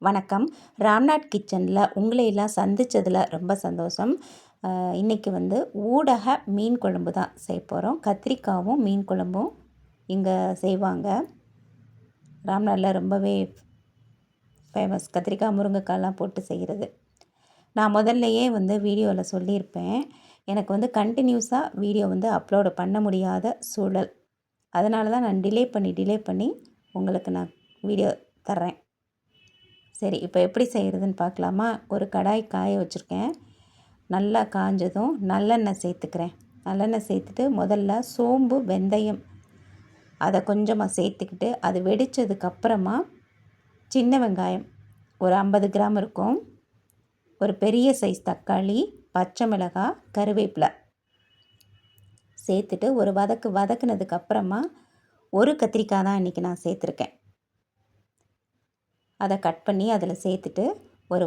வணக்கம். ராம்நாத் கிச்சனில் உங்களை எல்லாம் சந்தித்ததில் ரொம்ப சந்தோஷம். இன்றைக்கி ஊடக மீன் குழம்பு தான் செய்ய போகிறோம். கத்திரிக்காவும் மீன் குழம்பும் இங்கே செய்வாங்க. ராம்நாட்டில் ரொம்பவே ஃபேமஸ் கத்திரிக்காய் முருங்கைக்காய்லாம் போட்டு செய்கிறது. நான் முதல்லையே வீடியோவில் சொல்லியிருப்பேன், எனக்கு கண்டினியூஸாக வீடியோ அப்லோடு பண்ண முடியாத சூழல். அதனால தான் நான் டிலே பண்ணி உங்களுக்கு நான் வீடியோ தர்றேன். சரி, இப்போ எப்படி செய்கிறதுன்னு பார்க்கலாமா? ஒரு கடாய் காய வச்சுருக்கேன். நல்லா காஞ்சதும் நல்லெண்ணெய் சேர்த்துக்கிறேன். நல்லெண்ணெய் சேர்த்துட்டு முதல்ல சோம்பு, வெந்தயம் அதை கொஞ்சமாக சேர்த்துக்கிட்டு அது வெடித்ததுக்கப்புறமா சின்ன வெங்காயம் ஒரு 50 கிராம் இருக்கும், ஒரு பெரிய சைஸ் தக்காளி, பச்சை மிளகாய், கருவேப்பிலை சேர்த்துட்டு ஒரு வதக்குனதுக்கப்புறமா ஒரு கத்திரிக்காய் தான் இன்றைக்கி நான் சேர்த்துருக்கேன். அதை கட் பண்ணி அதில் சேர்த்துட்டு ஒரு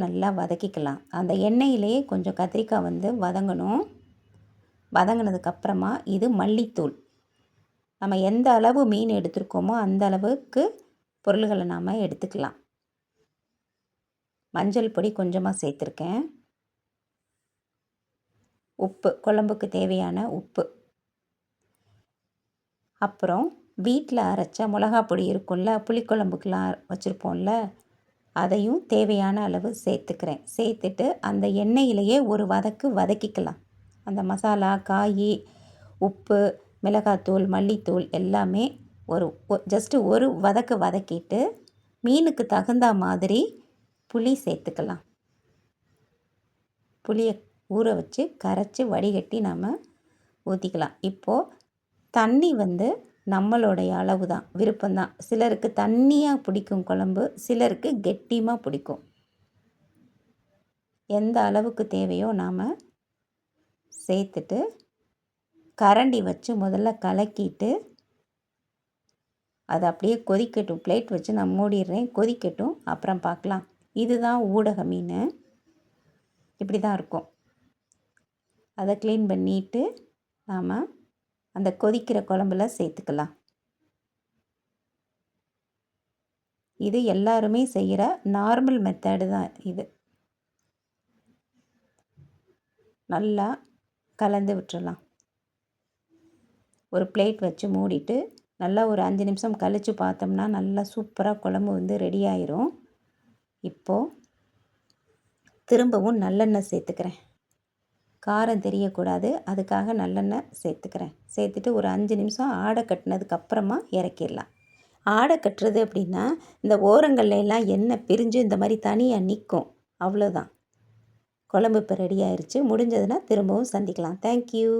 நல்லா வதக்கிக்கலாம். அந்த எண்ணெயிலேயே கொஞ்சம் கத்திரிக்காய் வதங்கணும். வதங்கினதுக்கப்புறமா இது மல்லித்தூள். நம்ம எந்த அளவு மீன் எடுத்துருக்கோமோ அந்த அளவுக்கு பொருள்களை நாம் எடுத்துக்கலாம். மஞ்சள் பொடி கொஞ்சமாக சேர்த்துருக்கேன். உப்பு, குழம்புக்கு தேவையான உப்பு. அப்புறம் வீட்டில் அரைச்ச மிளகா பொடி இருக்கும்ல, புளிக்குழம்புக்கெலாம் வச்சுருப்போம்ல, அதையும் தேவையான அளவு சேர்த்துக்கிறேன். சேர்த்துட்டு அந்த எண்ணெயிலேயே ஒரு வதக்கிக்கலாம். அந்த மசாலா, காய், உப்பு, மிளகாத்தூள், மல்லித்தூள் எல்லாமே ஜஸ்ட்டு ஒரு வதக்கிட்டு மீனுக்கு தகுந்த மாதிரி புளி சேர்த்துக்கலாம். புளியை ஊற வச்சு கரைச்சி வடிகட்டி நாம் ஊற்றிக்கலாம். இப்போது தண்ணி நம்மளுடைய அளவு தான், விருப்பம்தான். சிலருக்கு தண்ணியாக பிடிக்கும் குழம்பு, சிலருக்கு கெட்டியமாக பிடிக்கும். எந்த அளவுக்கு தேவையோ நாம் சேர்த்துட்டு கரண்டி வச்சு முதல்ல கலக்கிட்டு அது அப்படியே கொதிக்கட்டும். பிளேட் வச்சு நான் மூடிடுறேன், கொதிக்கட்டும், அப்புறம் பார்க்கலாம். இதுதான் ஊடக மீன், இப்படி தான் இருக்கும். அதை க்ளீன் பண்ணிவிட்டு நாம் அந்த கொதிக்கிற குழம்புல சேர்த்துக்கலாம். இது எல்லாருமே செய்கிற நார்மல் மெத்தடு தான் இது. நல்லா கலந்து விட்டுறலாம். ஒரு பிளேட் வச்சு மூடிட்டு நல்லா ஒரு 5 நிமிஷம் கழித்து பார்த்தோம்னா நல்லா சூப்பராக குழம்பு ரெடி ஆயிரும். இப்போது திரும்பவும் நல்லெண்ணெய் சேர்த்துக்கிறேன். காரம் தெரியக்கூடாது, அதுக்காக நல்லெண்ணெய் சேர்த்துக்கிறேன். சேர்த்துட்டு ஒரு 5 நிமிஷம் ஆடை கட்டினதுக்கப்புறமா இறக்கிடலாம். ஆடை கட்டுறது அப்படின்னா இந்த ஓரங்கள்ல எல்லாம் எண்ணெய் பிரிஞ்சு இந்த மாதிரி தனியாக நிற்கும், அவ்வளோதான். குழம்பு இப்போ ரெடி ஆயிடுச்சு. முடிஞ்சதுன்னா திரும்பவும் சந்திக்கலாம். தேங்க்யூ.